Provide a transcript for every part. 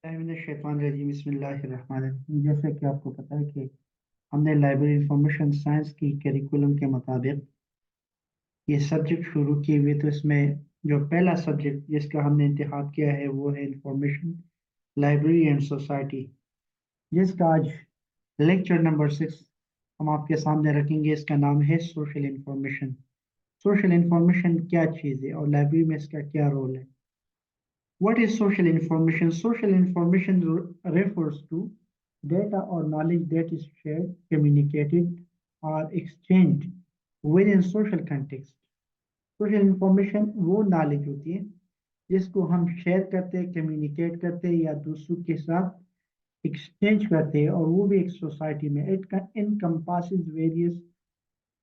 बिस्मिल्लाहिर्रहमानिर्रहीम। जैसे कि आपको पता है कि हमने लाइब्रेरी इंफॉर्मेशन साइंस की करिकुलम के मुताबिक ये सब्जेक्ट शुरू किए हुए, तो इसमें जो पहला सब्जेक्ट जिसका हमने इंतखाब किया है वो है इंफॉर्मेशन लाइब्रेरी एंड सोसाइटी, जिसका आज लेक्चर नंबर 6 हम आपके सामने रखेंगे। इसका नाम है सोशल इंफॉर्मेशन। सोशल इंफॉर्मेशन क्या चीज़ है और लाइब्रेरी में इसका क्या रोल है। What is social information? Social information refers to data or knowledge that is shared, communicated, or exchanged within social context. Social information वो knowledge होती है जिसको हम शेयर करते हैं, कम्युनिकेट करते हैं या दूसरों के साथ एक्सचेंज करते हैं, और वो भी एक सोसाइटी में। It encompasses various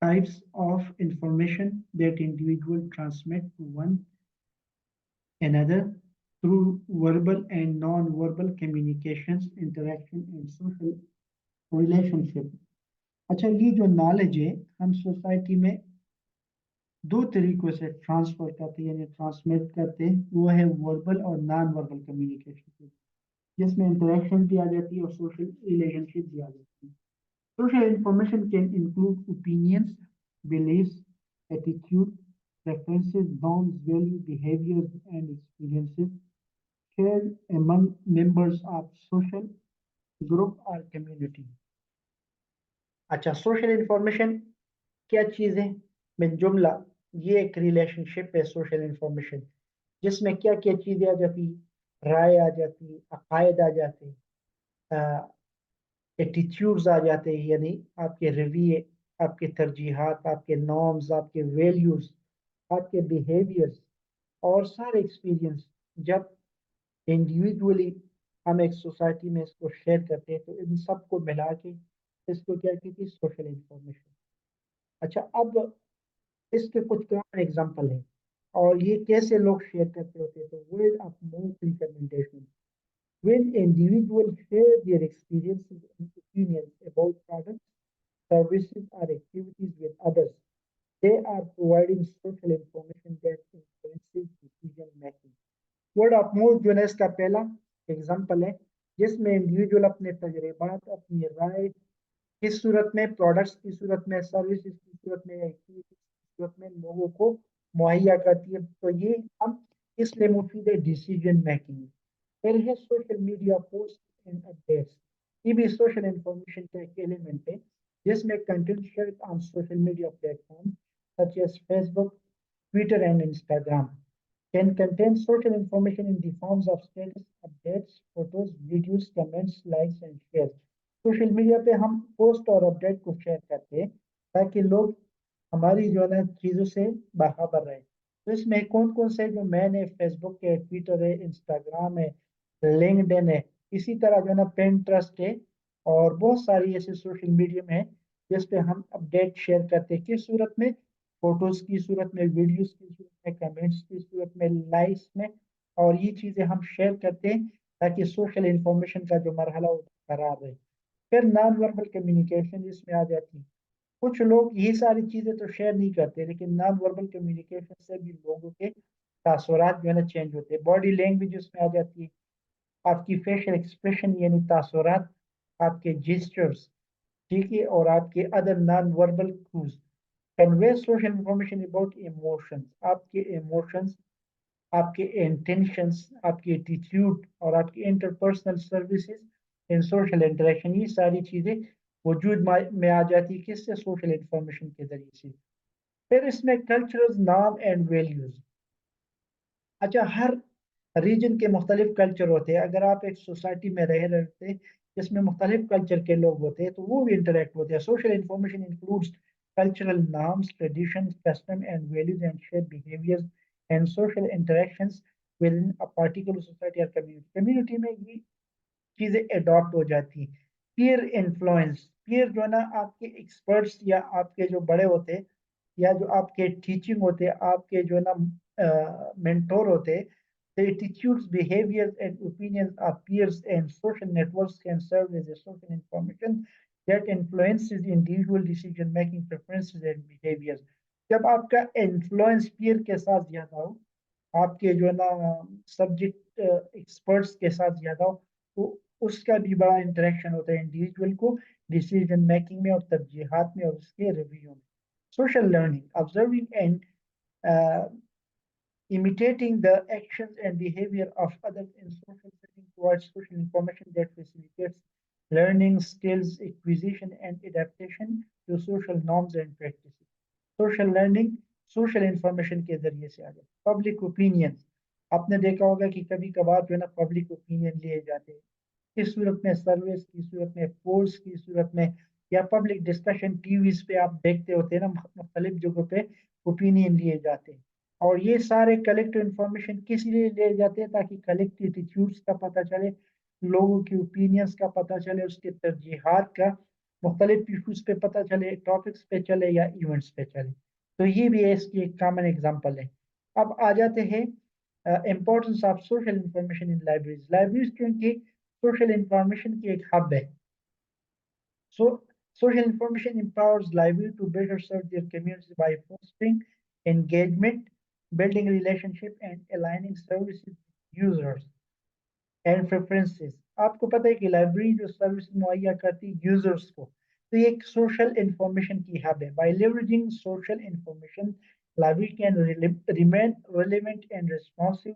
types of information that individual transmit to one another through verbal and non-verbal communications, interaction and social relationship। अच्छा, ये जो नॉलेज है हम सोसाइटी में दो तरीकों से ट्रांसफर करते हैं यानी ट्रांसमिट करते हैं, वो है वर्बल और नॉन वर्बल कम्युनिकेशन, जिसमें इंटरेक्शन भी आ जाती है और सोशल रिलेशनशिप भी आ जाती है। Social information can include opinions, beliefs, attitude, preferences, norms, values, behaviors, and experiences shared among members of social group or community। अच्छा, सोशल इंफॉर्मेशन क्या चीज़ है? में जुमला, ये एक रिलेशनशिप है सोशल इंफॉर्मेशन, जिसमें क्या क्या चीज़ें आ जाती, राय आ जाती, अकायद आ जाते, एटीट्यूड्स आ जाते हैं यानी आपके रवैये, आपके तरजीहात, आपके नॉर्म्स, आपके वैल्यूज, आपके बिहेवियर्स और सारे एक्सपीरियंस जब इंडिविजुअली हम एक सोसाइटी में इसको शेयर करते हैं, तो इन सबको मिला के इसको क्या कहते हैं, सोशल इंफॉर्मेशन। अच्छा, अब इसके कुछ कॉमन एग्जांपल हैं और ये कैसे लोग शेयर करते होते हैं। तो word of mouth recommendation, when individuals share their experiences and opinions about products, services or activities with others, they are providing social information that influences decision making। Word of mouth जो है इसका पहला example है, जिसमें individual अपने तजुर्बात, अपनी राय किस सूरत में, प्रोडक्ट्स की सूरत में, सर्विसेज की सूरत में, एक्टिविटीज की सूरत में लोगों को मुहैया करती है। तो ये हम इसलिए मुफीद है डिसीजन मेकिंग। फिर है social media post and updates, ये भी सोशल इंफॉर्मेशन का एक एलिमेंट है, जिसमें content share on social media platform such as Facebook, Twitter and Instagram can contain social information in the forms of status, updates, photos, videos, comments, likes and shares। Social media पे हम post और update को share करते हैं ताकि लोग हमारी जो है ना चीज़ों से बाखबर रहे। तो इसमें कौन कौन से जो मैन है, फेसबुक है, ट्विटर है, इंस्टाग्राम है, लिंक्डइन है, इसी तरह जो है ना पिंटरेस्ट है और बहुत सारी ऐसे सोशल मीडिया में है जिस पे हम अपडेट शेयर करते हैं। किस सूरत में? फोटोज की सूरत में, वीडियोस की सूरत में, कमेंट्स की सूरत में, लाइक्स में। और ये चीजें हम शेयर करते हैं ताकि सोशल इंफॉर्मेशन का जो मरहला वो बरकरार रहे। फिर नॉन वर्बल कम्युनिकेशन इसमें आ जाती है। कुछ लोग ये सारी चीजें तो शेयर नहीं करते, लेकिन नॉन वर्बल कम्युनिकेशन से भी लोगों के तासुरात जो है ना चेंज होते हैं। बॉडी लैंग्वेज इसमें आ जाती है, आपकी फेशियल एक्सप्रेशन यानी तासुरात, आपके जेस्चर्स, ठीक है, और आपके other non verbal cues convey social information about emotions, आपके इमोशंस, आपके इंटेंशंस, आपकी एटीट्यूड और आपकी interpersonal services in social interaction, ये सारी चीजें वजूद में आ जाती है किससे? सोशल इंफॉर्मेशन के जरिए से। फिर इसमें कल्चरल नॉर्म एंड वैल्यूज। अच्छा, हर रीजन के मुख्तलिफ कल्चर होते हैं। अगर आप एक सोसाइटी में रह रहे थे जिसमें मुख्तलिफ कल्चर के लोग होते हैं, तो वो भी इंटरेक्ट होते हैं। Social information includes cultural norms, traditions, custom and values and shared behaviors and social interactions within a particular society or community। Community में ये चीजें अडॉप्ट हो जाती हैं। पीयर इन्फ्लुएंस, पीयर जो है ना आपके एक्सपर्ट्स या आपके जो बड़े होते हैं या जो आपके टीचिंग होते हैं, आपके जो है ना मेंटोर होते हैं, the attitudes, behaviors, and opinions of peers and social networks can serve as a social information that influences individual decision making preferences and behaviors। जब आपका इन्फ्लुएंस पीयर के साथ ज्यादा हो, आपके जो है ना सब्जेक्ट एक्सपर्ट्स के साथ ज्यादा हो, तो उसका भी बड़ा इंटरेक्शन होता है इंडिविजुअल को डिसीजन मेकिंग में और तरजीहात में और उसके रिव्यू में। Social learning, observing and imitating the actions and behavior of others in social setting provides social information that facilitates learning, skills, acquisition, and adaptation to social norms and practices. Social learning, social information के जरिए से आ जाए। Public opinion, आपने देखा होगा कि कभी कभार जो है ना पब्लिक ओपिनियन लिए जाते हैं, किस सूरत में सर्विस की सूरत में, पोल्स की सूरत में, या पब्लिक डिस्कशन टीवीज पे आप देखते होते हैं ना, मुख्तलिफ जगहों पे ओपिनियन लिए जाते हैं। और ये सारे कलेक्टिव इंफॉर्मेशन किस लिए लिए जाते हैं, ताकि कलेक्टिव एटीट्यूड्स का पता चले, लोगों की ओपिनियंस का पता चले, उसके तरजीहात का मुख्तलिफ इशूज पे पता चले, टॉपिक्स पे चले या इवेंट्स पे चले। तो ये भी है इसकी एक कॉमन एग्जांपल है। अब आ जाते हैं importance of social information in libraries. Libraries क्योंकि सोशल इंफॉर्मेशन की एक हब है। So, social information empowers library to better serve their communities by fostering engagement, building relationship, and aligning services with users and preferences. आपको पता है कि library जो service मुहैया करती है यूजर्स को, तो ये एक सोशल इंफॉर्मेशन की हब है। By leveraging social information, library can remain relevant and responsive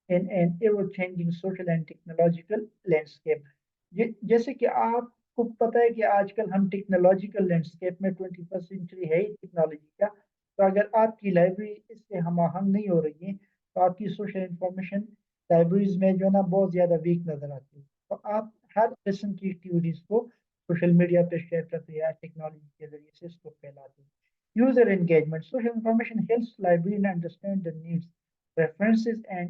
in an ever-changing social and technological landscape. जैसे कि आपको पता है कि आजकल हम टेक्नोलॉजिकल लैंडस्केप में 21st सेंचुरी है ही टेक्नोलॉजी का, तो अगर आपकी लाइब्रेरी इससे हम आहंग नहीं हो रही है, तो आपकी सोशल इंफॉर्मेशन लाइब्रेरीज में जो है ना बहुत ज्यादा वीक नजर आती है। तो आप हर किस्म की एक्टिविटीज को सोशल मीडिया पे शेयर करते हैं या टेक्नोलॉजी के जरिए से इसको फैलाते हैं। User engagement, social information helps librarian understand the needs, preferences and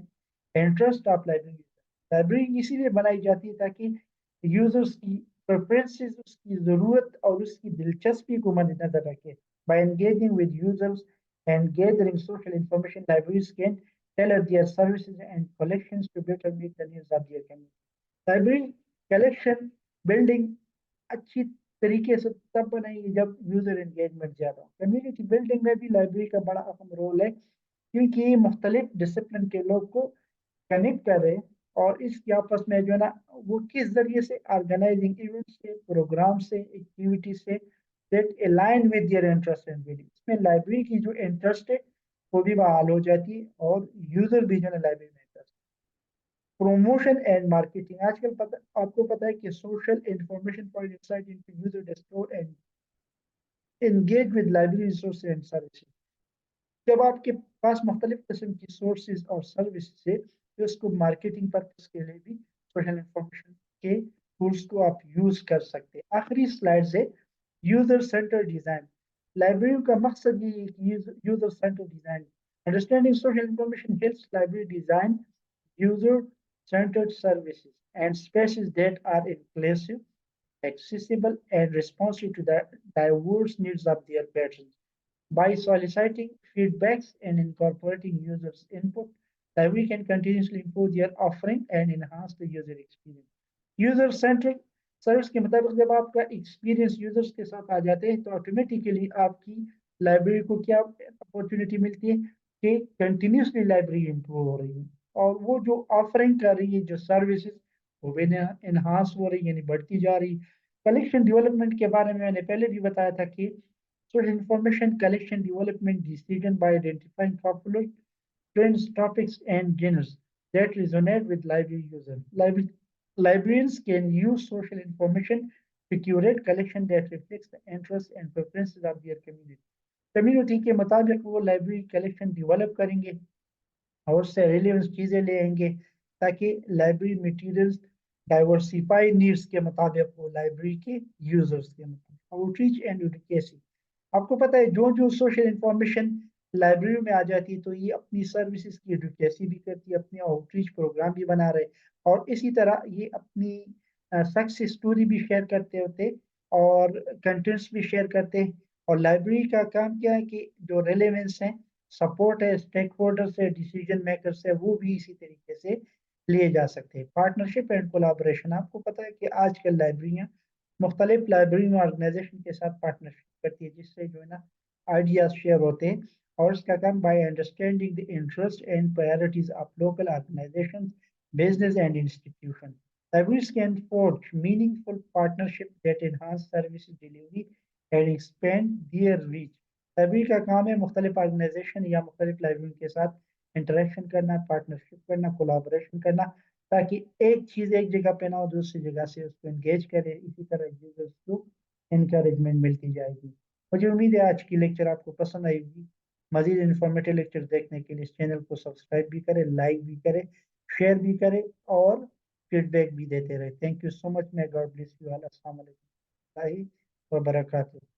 interest of library. Library इसीलिए बनाई जाती है ताकि यूजर्स की प्रेफरेंसेस, उसकी जरूरत और उसकी दिलचस्पी को मद्देनजर रखे। By engaging with users and gathering social information, libraries can tailor their services and collections to better meet the needs of their community. Library collection building अच्छी तरीके से तब बनाएंगे जब यूजर एंगेजमेंट ज्यादा हो। कम्युनिटी बिल्डिंग में भी लाइब्रेरी का बड़ा अहम रोल है, क्योंकि ये मुख्तलिफ डिसिप्लिन के लोग को कनेक्ट कर रहे हैं, और इसके आपस में जो है ना वो किस जरिए से ऑर्गेनाइजिंग इवेंट से, प्रोग्राम से, activity say that align with their interest and value. इसमें लाइब्रेरी की जो इंटरेस्ट है वो भी बहाल हो जाती है, और यूजर भी जो है लाइब्रेरी में इंटरेस्ट। प्रमोशन एंड मार्केटिंग, आजकल आपको पता है कि social information for insight into user discover and engage with library resource and services. जब आपके पास मुख्तलिफ किस्म की सोर्सेज और सर्विस है, तो उसको मार्केटिंग पर्पज के लिए भी सोशल इंफॉर्मेशन के टूल्स को आप यूज कर सकते हैं। आखिरी स्लाइड से यूजर सेंटर डिजाइन। लाइब्रेरी का मकसद ये है कि user centre design, understanding social information helps library design user centered services and spaces that are inclusive, accessible, and responsive to the diverse needs of their patrons. By soliciting feedbacks and incorporating users' input, library can continuously improve their offering and enhance the user experience. User centered service के मुताबिक जब आपका experience users के साथ आ जाते हैं, तो automatically आपकी लाइब्रेरी को क्या अपॉर्चुनिटी मिलती है कि कंटिन्यूसली लाइब्रेरी इंप्रूव हो रही है, और वो जो ऑफरिंग कर रही है, जो सर्विसेज, वो भी एनहांस हो रही है, यानी बढ़ती जा रही। कलेक्शन डेवलपमेंट के बारे में मैंने पहले भी बताया था कि so information collection development decision by identifying popular trends, topics, and genres that resonate with library users. Librarians can use social information to curate collection that reflects the interests and preferences of their community. Community के मुताबिक वो library collection develop करेंगे और उससे relevance चीज़ें ले आएंगे, ताकि लाइब्रेरी मटेरियल्स डाइवर्सिफाई नीड्स के मुताबिक हो, लाइब्रेरी के यूजर्स के मुताबिक। आउटरीच एंड एडुकेसी, आपको पता है जो जो सोशल इंफॉर्मेशन लाइब्रेरी में आ जाती है, तो ये अपनी सर्विसेज की एडुकेसी भी करती है, अपने आउटरीच प्रोग्राम भी बना रहे, और इसी तरह ये अपनी सक्सेस स्टोरी भी शेयर करते होते और कंटेंट्स भी शेयर करते हैं। और लाइब्रेरी का काम क्या है कि जो रेलेवेंस है, सपोर्ट है स्टेक होल्डर से, डिसीजन मेकर से, वो भी इसी तरीके से लिए जा सकते हैं। पार्टनरशिप एंड कोलाबोरेशन, आपको पता है कि आजकल लाइब्रेरियाँ मुख्तलिफ लाइब्रेरी ऑर्गेनाइजेशन के साथ पार्टनरशिप करती है, जिससे जो है ना आइडियाज शेयर होते हैं, और इसका काम by understanding the interest and priorities of local organisation, business and institution. Libraries can forge meaningful partnerships that enhance service delivery and expand their reach. Library का काम है मुख्तलिफ ऑर्गेनाइजेशन या मुख्तलिफ लाइब्रेरी के साथ इंटरेक्शन करना, पार्टनरशिप करना, कोलाबोरेशन करना, ताकि एक चीज़ एक जगह पे ना हो, दूसरी जगह से उसको एंगेज करे। इसी तरह यूजर्स को इंकरेजमेंट मिलती जाएगी। मुझे उम्मीद है आज की लेक्चर आपको पसंद आई होगी। मजीद इंफॉर्मेटिव लेक्चर देखने के लिए इस चैनल को सब्सक्राइब भी करें, लाइक भी करें, शेयर भी करें और फीडबैक भी देते रहे। Thank you so much. May God bless you all. अस्सलाम वालेकुम व बरकातहू।